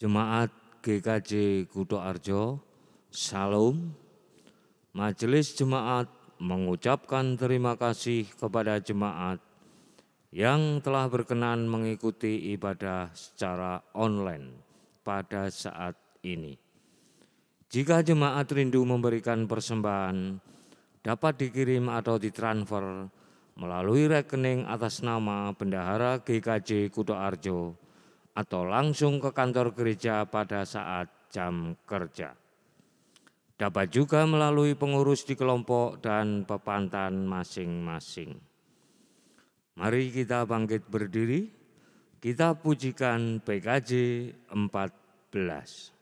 Jemaat GKJ Kutoarjo, Salam. Majelis Jemaat mengucapkan terima kasih kepada jemaat yang telah berkenan mengikuti ibadah secara online pada saat ini. Jika jemaat rindu memberikan persembahan, dapat dikirim atau ditransfer melalui rekening atas nama Bendahara GKJ Kutoarjo atau langsung ke kantor gereja pada saat jam kerja. Dapat juga melalui pengurus di kelompok dan pepantan masing-masing. Mari kita bangkit berdiri, kita pujikan PKJ 14.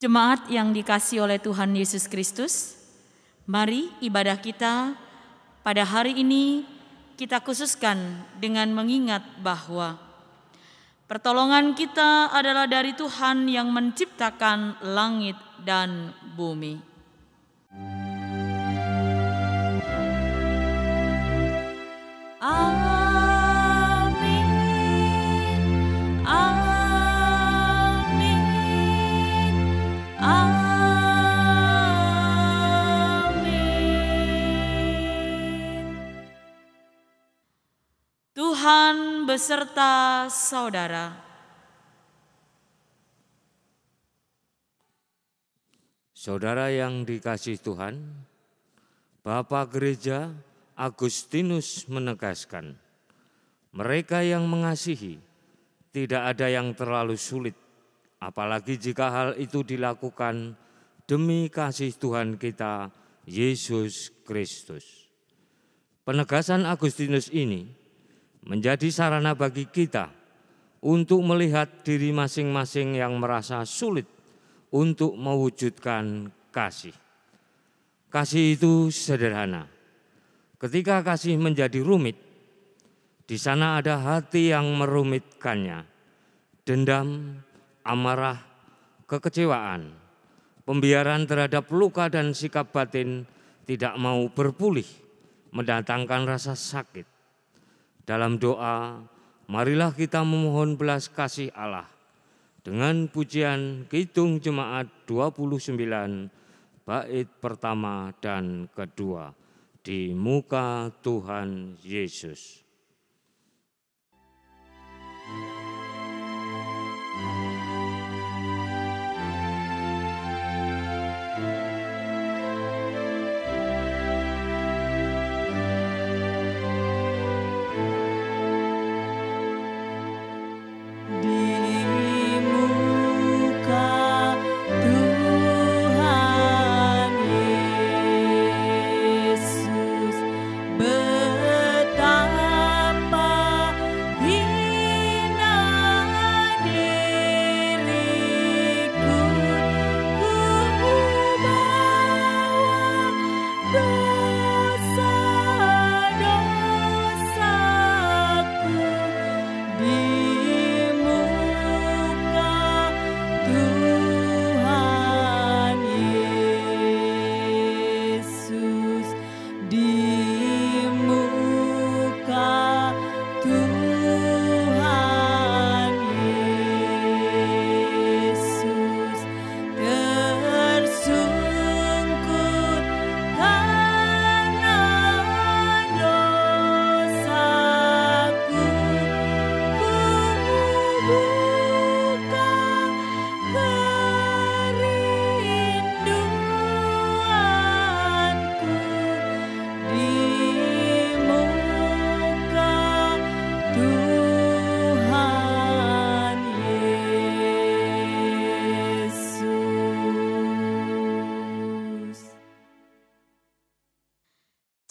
Jemaat yang dikasihi oleh Tuhan Yesus Kristus, mari ibadah kita pada hari ini kita khususkan dengan mengingat bahwa pertolongan kita adalah dari Tuhan yang menciptakan langit dan bumi. Tuhan beserta saudara. Saudara yang dikasihi Tuhan, Bapak Gereja Agustinus menegaskan, mereka yang mengasihi tidak ada yang terlalu sulit, apalagi jika hal itu dilakukan demi kasih Tuhan kita Yesus Kristus. Penegasan Agustinus ini menjadi sarana bagi kita untuk melihat diri masing-masing yang merasa sulit untuk mewujudkan kasih. Kasih itu sederhana. Ketika kasih menjadi rumit, di sana ada hati yang merumitkannya. Dendam, amarah, kekecewaan, pembiaran terhadap luka dan sikap batin tidak mau berpulih, mendatangkan rasa sakit. Dalam doa, marilah kita memohon belas kasih Allah dengan pujian Kidung Jemaat 29 bait pertama dan kedua di muka Tuhan Yesus.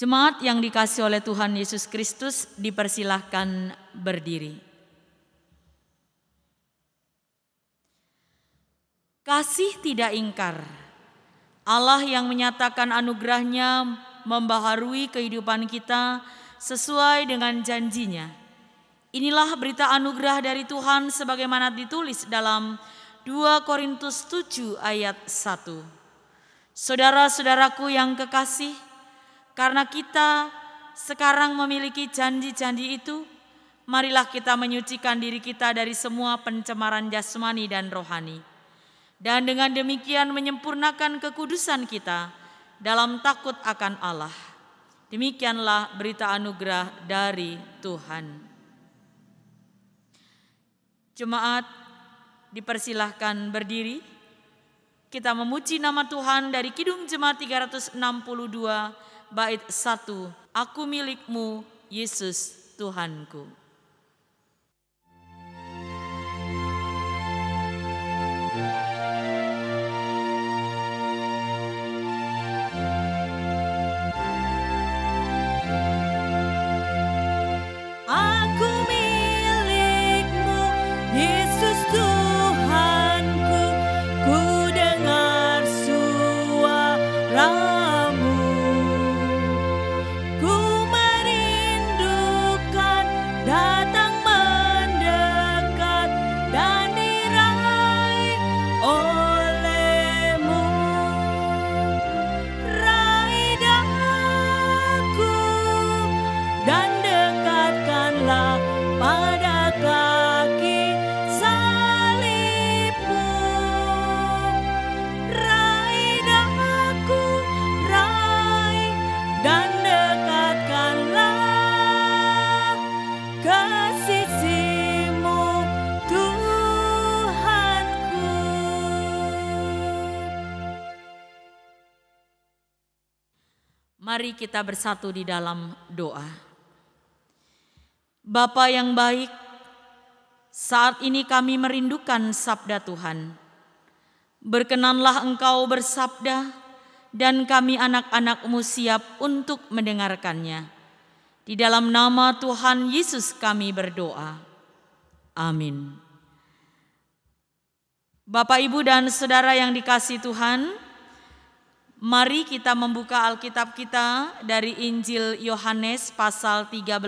Jemaat yang dikasihi oleh Tuhan Yesus Kristus, dipersilahkan berdiri. Kasih tidak ingkar. Allah yang menyatakan anugerah-Nya membaharui kehidupan kita sesuai dengan janji-Nya. Inilah berita anugerah dari Tuhan sebagaimana ditulis dalam 2 Korintus 7 ayat 1. Saudara-saudaraku yang kekasih, karena kita sekarang memiliki janji-janji itu, marilah kita menyucikan diri kita dari semua pencemaran jasmani dan rohani. Dan dengan demikian menyempurnakan kekudusan kita dalam takut akan Allah. Demikianlah berita anugerah dari Tuhan. Jemaat dipersilahkan berdiri. Kita memuji nama Tuhan dari Kidung Jemaat 362 bait 1, Aku milikmu, Yesus Tuhanku. Aku milikmu, Yesus Tuhanku, ku dengar suara Mari kita bersatu di dalam doa. Bapa yang baik, saat ini kami merindukan sabda Tuhan. Berkenanlah Engkau bersabda dan kami anak-anak-Mu siap untuk mendengarkannya. Di dalam nama Tuhan Yesus kami berdoa. Amin. Bapak, Ibu, dan Saudara yang dikasihi Tuhan, mari kita membuka Alkitab kita dari Injil Yohanes pasal 13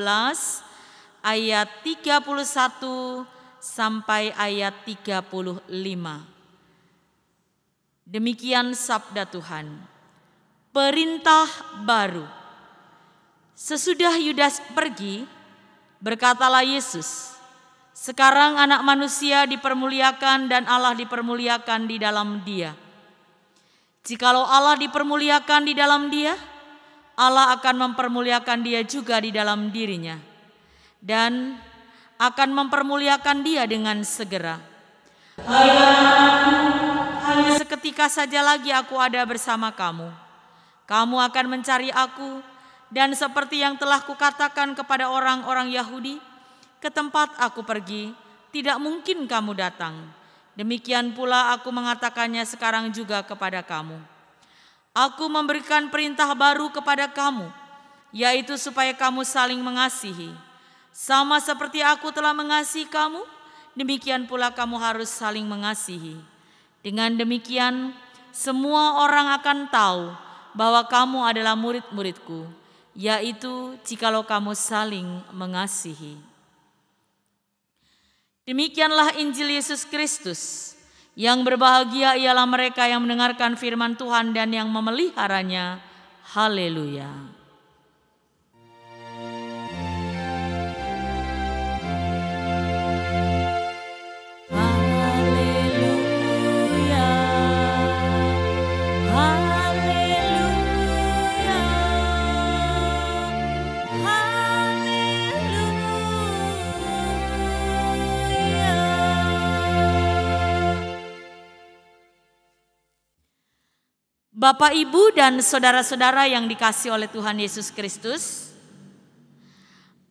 ayat 31 sampai ayat 35. Demikian sabda Tuhan. Perintah baru. Sesudah Yudas pergi, berkatalah Yesus, sekarang Anak Manusia dipermuliakan dan Allah dipermuliakan di dalam Dia. Jikalau Allah dipermuliakan di dalam Dia, Allah akan mempermuliakan Dia juga di dalam dirinya, dan akan mempermuliakan Dia dengan segera. Hai anak-anakku, hanya seketika saja lagi aku ada bersama kamu. Kamu akan mencari aku, dan seperti yang telah kukatakan kepada orang-orang Yahudi, ke tempat aku pergi, tidak mungkin kamu datang. Demikian pula aku mengatakannya sekarang juga kepada kamu. Aku memberikan perintah baru kepada kamu, yaitu supaya kamu saling mengasihi. Sama seperti aku telah mengasihi kamu, demikian pula kamu harus saling mengasihi. Dengan demikian, semua orang akan tahu bahwa kamu adalah murid-muridku, yaitu jikalau kamu saling mengasihi. Demikianlah Injil Yesus Kristus. Yang berbahagia ialah mereka yang mendengarkan firman Tuhan dan yang memeliharanya. Haleluya. Bapak, Ibu, dan saudara-saudara yang dikasihi oleh Tuhan Yesus Kristus,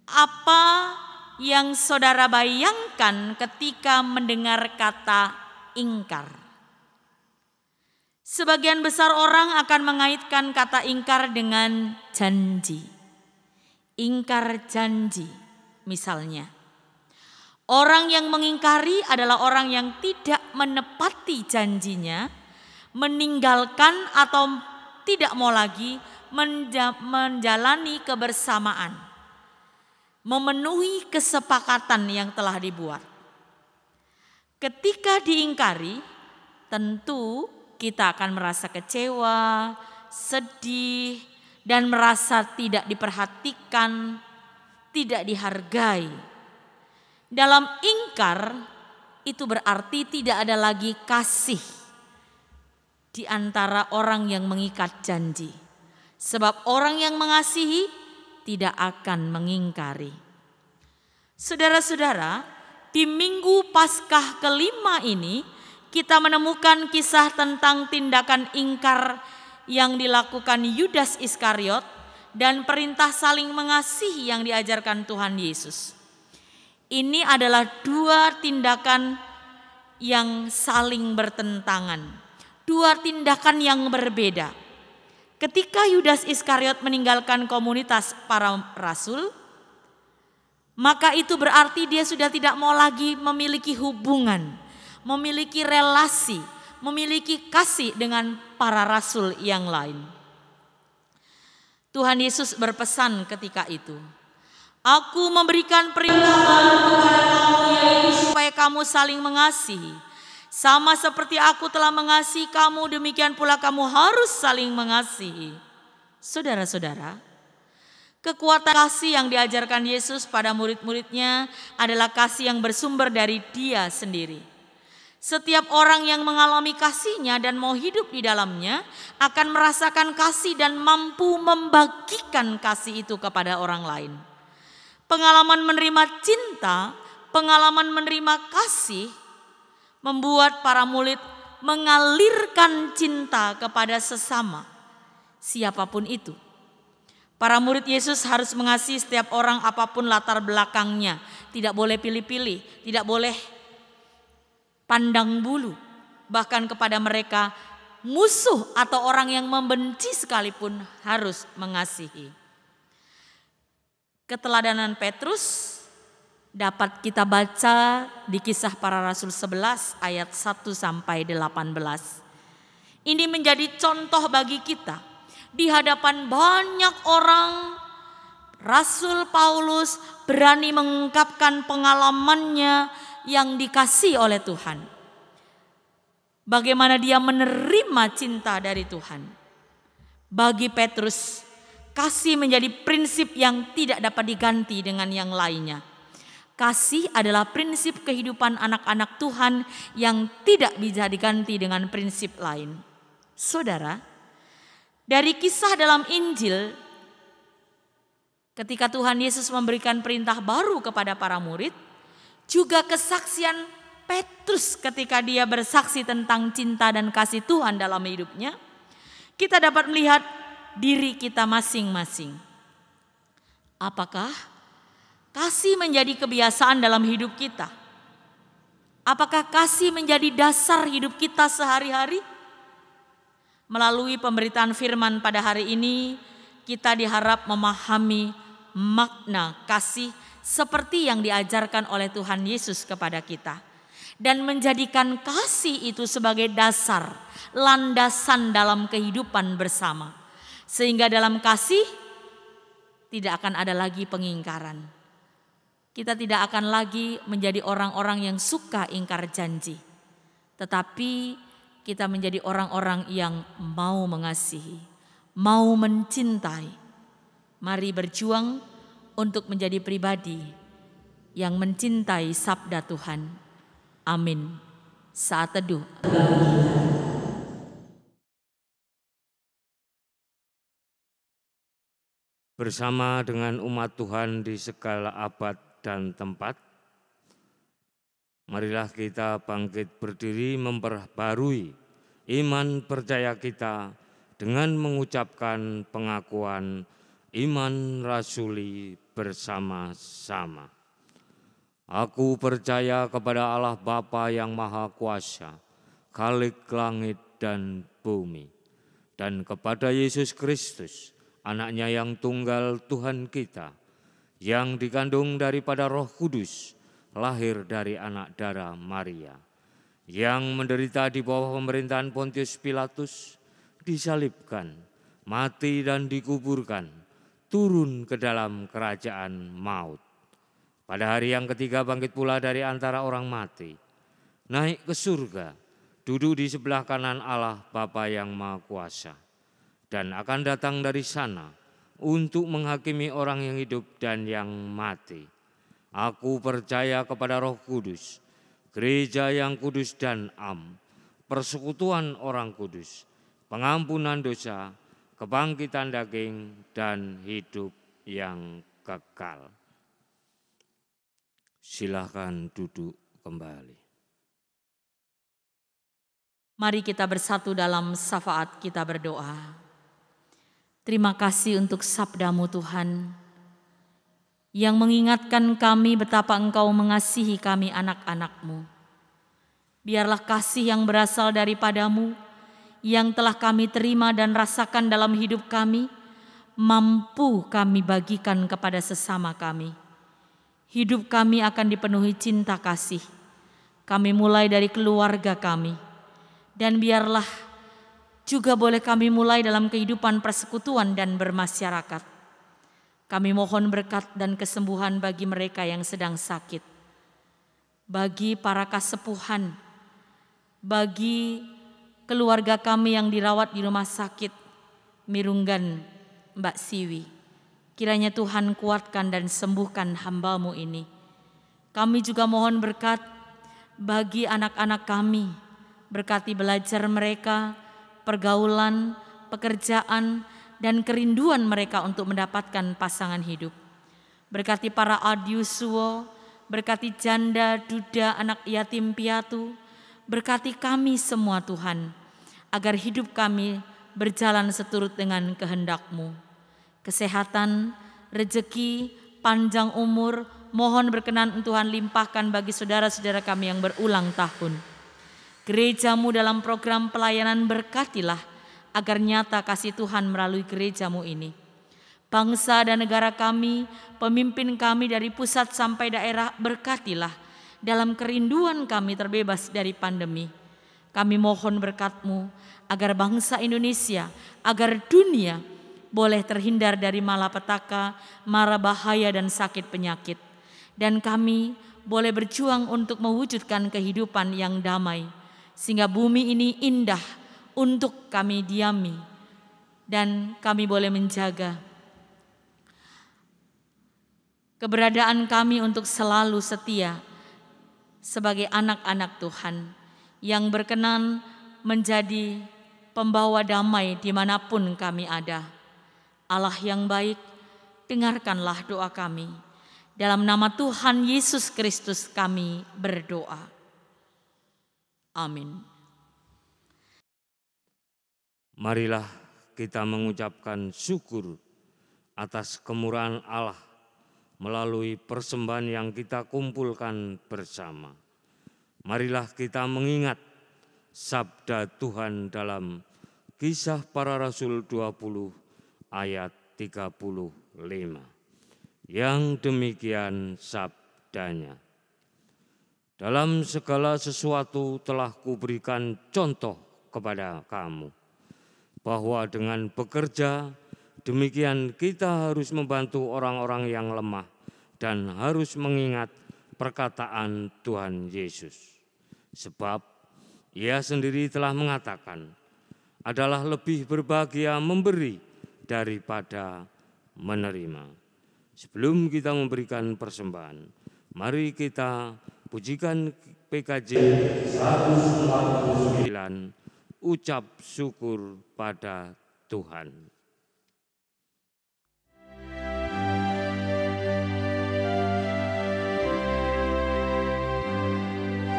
apa yang saudara bayangkan ketika mendengar kata ingkar? Sebagian besar orang akan mengaitkan kata ingkar dengan janji. Ingkar janji, misalnya. Orang yang mengingkari adalah orang yang tidak menepati janjinya, meninggalkan atau tidak mau lagi menjalani kebersamaan, memenuhi kesepakatan yang telah dibuat. Ketika diingkari, tentu kita akan merasa kecewa, sedih, dan merasa tidak diperhatikan, tidak dihargai. Dalam ingkar, itu berarti tidak ada lagi kasih di antara orang yang mengikat janji. Sebab orang yang mengasihi tidak akan mengingkari. Saudara-saudara, di Minggu Paskah kelima ini kita menemukan kisah tentang tindakan ingkar yang dilakukan Yudas Iskariot dan perintah saling mengasihi yang diajarkan Tuhan Yesus. Ini adalah dua tindakan yang saling bertentangan. Dua tindakan yang berbeda. Ketika Yudas Iskariot meninggalkan komunitas para rasul, maka itu berarti dia sudah tidak mau lagi memiliki hubungan, memiliki relasi, memiliki kasih dengan para rasul yang lain. Tuhan Yesus berpesan ketika itu, "Aku memberikan perintah baru kepada kamu, yaitu supaya kamu saling mengasihi. Sama seperti aku telah mengasihi kamu, demikian pula kamu harus saling mengasihi." Saudara-saudara, kekuatan kasih yang diajarkan Yesus pada murid-muridnya adalah kasih yang bersumber dari Dia sendiri. Setiap orang yang mengalami kasih-Nya dan mau hidup di dalamnya akan merasakan kasih dan mampu membagikan kasih itu kepada orang lain. Pengalaman menerima cinta, pengalaman menerima kasih membuat para murid mengalirkan cinta kepada sesama, siapapun itu. Para murid Yesus harus mengasihi setiap orang apapun latar belakangnya. Tidak boleh pilih-pilih, tidak boleh pandang bulu. Bahkan kepada mereka musuh atau orang yang membenci sekalipun harus mengasihi. Keteladanan Petrus dapat kita baca di Kisah Para Rasul 11 ayat 1 sampai 18. Ini menjadi contoh bagi kita. Di hadapan banyak orang, Rasul Paulus berani mengungkapkan pengalamannya yang dikasihi oleh Tuhan. Bagaimana dia menerima cinta dari Tuhan. Bagi Petrus, kasih menjadi prinsip yang tidak dapat diganti dengan yang lainnya. Kasih adalah prinsip kehidupan anak-anak Tuhan yang tidak bisa diganti dengan prinsip lain. Saudara, dari kisah dalam Injil, ketika Tuhan Yesus memberikan perintah baru kepada para murid, juga kesaksian Petrus ketika dia bersaksi tentang cinta dan kasih Tuhan dalam hidupnya, kita dapat melihat diri kita masing-masing. Apakah kasih menjadi kebiasaan dalam hidup kita? Apakah kasih menjadi dasar hidup kita sehari-hari? Melalui pemberitaan firman pada hari ini, kita diharap memahami makna kasih seperti yang diajarkan oleh Tuhan Yesus kepada kita. Dan menjadikan kasih itu sebagai dasar, landasan dalam kehidupan bersama. Sehingga dalam kasih tidak akan ada lagi pengingkaran. Kita tidak akan lagi menjadi orang-orang yang suka ingkar janji. Tetapi kita menjadi orang-orang yang mau mengasihi, mau mencintai. Mari berjuang untuk menjadi pribadi yang mencintai sabda Tuhan. Amin. Saat teduh. Bersama dengan umat Tuhan di segala abad dan tempat, marilah kita bangkit berdiri memperbarui iman percaya kita dengan mengucapkan pengakuan iman rasuli bersama-sama. Aku percaya kepada Allah Bapa yang Maha Kuasa, Khalik langit dan bumi, dan kepada Yesus Kristus, Anaknya yang tunggal Tuhan kita, yang dikandung daripada Roh Kudus, lahir dari anak darah Maria, yang menderita di bawah pemerintahan Pontius Pilatus, disalibkan, mati dan dikuburkan, turun ke dalam kerajaan maut. Pada hari yang ketiga bangkit pula dari antara orang mati, naik ke surga, duduk di sebelah kanan Allah Bapa yang Maha Kuasa, dan akan datang dari sana untuk menghakimi orang yang hidup dan yang mati. Aku percaya kepada Roh Kudus, gereja yang kudus dan am, persekutuan orang kudus, pengampunan dosa, kebangkitan daging, dan hidup yang kekal. Silakan duduk kembali. Mari kita bersatu dalam syafaat kita berdoa. Terima kasih untuk sabda-Mu Tuhan, yang mengingatkan kami betapa Engkau mengasihi kami anak-anak-Mu. Biarlah kasih yang berasal daripada-Mu, yang telah kami terima dan rasakan dalam hidup kami, mampu kami bagikan kepada sesama kami. Hidup kami akan dipenuhi cinta kasih. Kami mulai dari keluarga kami. Dan biarlah juga boleh kami mulai dalam kehidupan persekutuan dan bermasyarakat. Kami mohon berkat dan kesembuhan bagi mereka yang sedang sakit. Bagi para kasepuhan, bagi keluarga kami yang dirawat di rumah sakit Mirunggan Mbak Siwi. Kiranya Tuhan kuatkan dan sembuhkan hamba-Mu ini. Kami juga mohon berkat bagi anak-anak kami. Berkati belajar mereka, pergaulan, pekerjaan, dan kerinduan mereka untuk mendapatkan pasangan hidup. Berkati para adiusuo, berkati janda, duda, anak yatim piatu. Berkati kami semua Tuhan, agar hidup kami berjalan seturut dengan kehendak-Mu. Kesehatan, rezeki, panjang umur, mohon berkenan Tuhan limpahkan bagi saudara-saudara kami yang berulang tahun. Gerejamu dalam program pelayanan berkatilah, agar nyata kasih Tuhan melalui gerejamu ini. Bangsa dan negara kami, pemimpin kami dari pusat sampai daerah berkatilah, dalam kerinduan kami terbebas dari pandemi. Kami mohon berkat-Mu agar bangsa Indonesia, agar dunia boleh terhindar dari malapetaka, mara bahaya dan sakit penyakit. Dan kami boleh berjuang untuk mewujudkan kehidupan yang damai, sehingga bumi ini indah untuk kami diami. Dan kami boleh menjaga keberadaan kami untuk selalu setia sebagai anak-anak Tuhan yang berkenan menjadi pembawa damai dimanapun kami ada. Allah yang baik, dengarkanlah doa kami. Dalam nama Tuhan Yesus Kristus kami berdoa. Amin. Marilah kita mengucapkan syukur atas kemurahan Allah melalui persembahan yang kita kumpulkan bersama. Marilah kita mengingat sabda Tuhan dalam Kisah Para Rasul 20 ayat 35. Yang demikian sabdanya. Dalam segala sesuatu telah kuberikan contoh kepada kamu, bahwa dengan bekerja demikian kita harus membantu orang-orang yang lemah dan harus mengingat perkataan Tuhan Yesus. Sebab Ia sendiri telah mengatakan, adalah lebih berbahagia memberi daripada menerima. Sebelum kita memberikan persembahan, mari kita pujikan PKJ 149, ucap syukur pada Tuhan.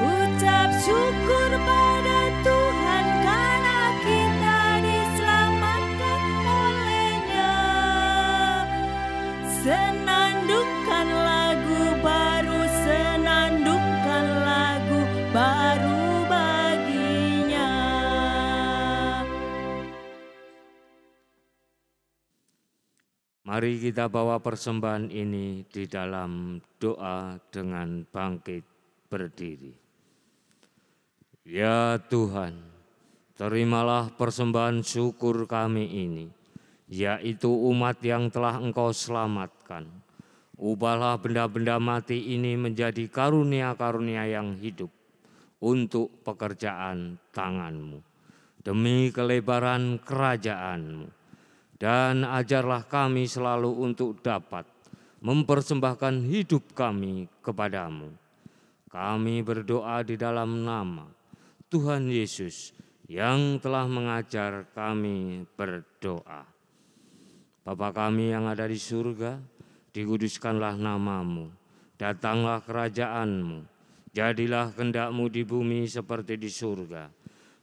Ucap syukur pada Tuhan karena kita diselamatkan oleh-Nya. Senandungkan lagu baru, senandungkan lagu baru bagi-Nya. Mari kita bawa persembahan ini di dalam doa dengan bangkit berdiri. Ya Tuhan, terimalah persembahan syukur kami ini, yaitu umat yang telah Engkau selamatkan. Ubahlah benda-benda mati ini menjadi karunia-karunia yang hidup untuk pekerjaan tangan-Mu, demi kelebaran kerajaan-Mu. Dan ajarlah kami selalu untuk dapat mempersembahkan hidup kami kepadamu. Kami berdoa di dalam nama Tuhan Yesus yang telah mengajar kami berdoa. Bapa kami yang ada di surga, dikuduskanlah nama-Mu, datanglah kerajaan-Mu, jadilah kehendak-Mu di bumi seperti di surga.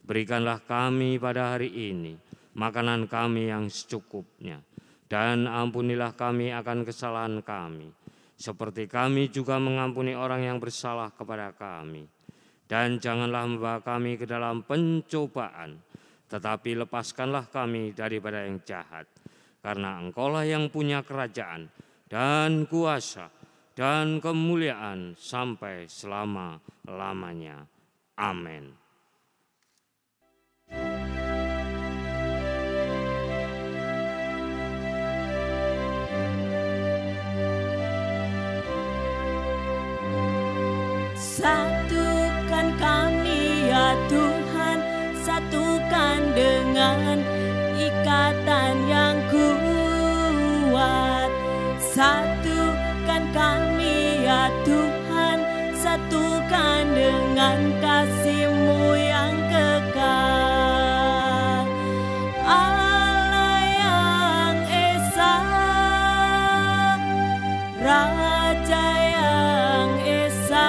Berikanlah kami pada hari ini makanan kami yang secukupnya, dan ampunilah kami akan kesalahan kami, seperti kami juga mengampuni orang yang bersalah kepada kami. Dan janganlah membawa kami ke dalam pencobaan, tetapi lepaskanlah kami daripada yang jahat. Karena Engkaulah yang punya kerajaan dan kuasa dan kemuliaan sampai selama-lamanya. Amin. Satukan kami ya Tuhan, satukan dengan ikatan yang kuat. Satukan kami ya Tuhan, satukan dengan kasih-Mu yang kekal. Allah yang esa, Raja yang esa,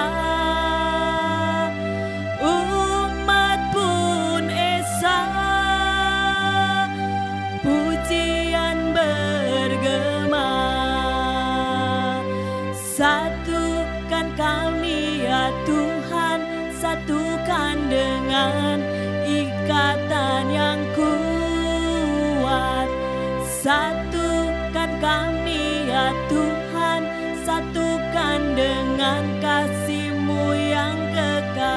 umat pun esa, pujian bergema. Satukan kami ya Tuhan, satukan dengan Satukan kami ya Tuhan, satukan dengan kasih-Mu yang kekal.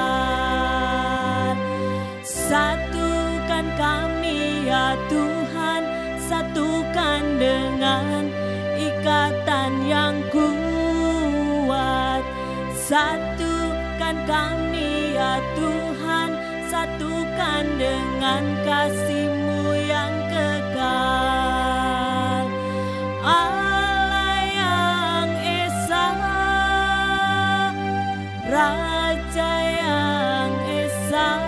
Satukan kami ya Tuhan, satukan dengan ikatan yang kuat. Satukan kami ya Tuhan, satukan dengan kasih-Mu yang kekal. Allah yang Esa, Raja yang Esa,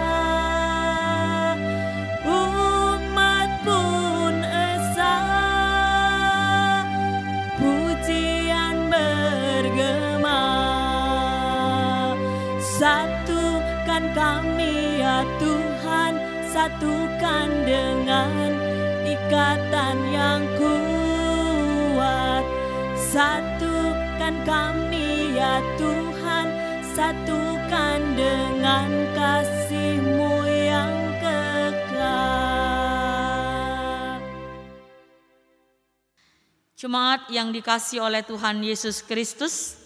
umat pun Esa, pujian bergema. Satukan kami ya Tuhan, satukan dengan ikatan yang kuat. Satukan kami ya Tuhan, satukan dengan kasih-Mu yang kekal. Jemaat yang dikasihi oleh Tuhan Yesus Kristus,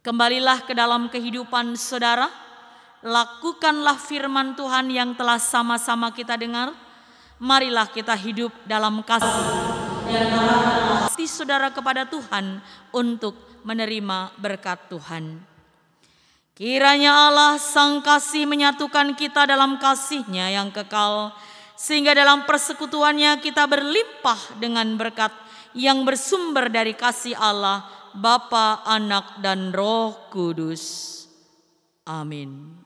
kembalilah ke dalam kehidupan saudara. Lakukanlah firman Tuhan yang telah sama-sama kita dengar. Marilah kita hidup dalam kasih dan kasih saudara kepada Tuhan untuk menerima berkat Tuhan. Kiranya Allah Sang Kasih menyatukan kita dalam kasih-Nya yang kekal, sehingga dalam persekutuannya kita berlimpah dengan berkat yang bersumber dari kasih Allah, Bapa, Anak, dan Roh Kudus. Amin.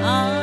Amin.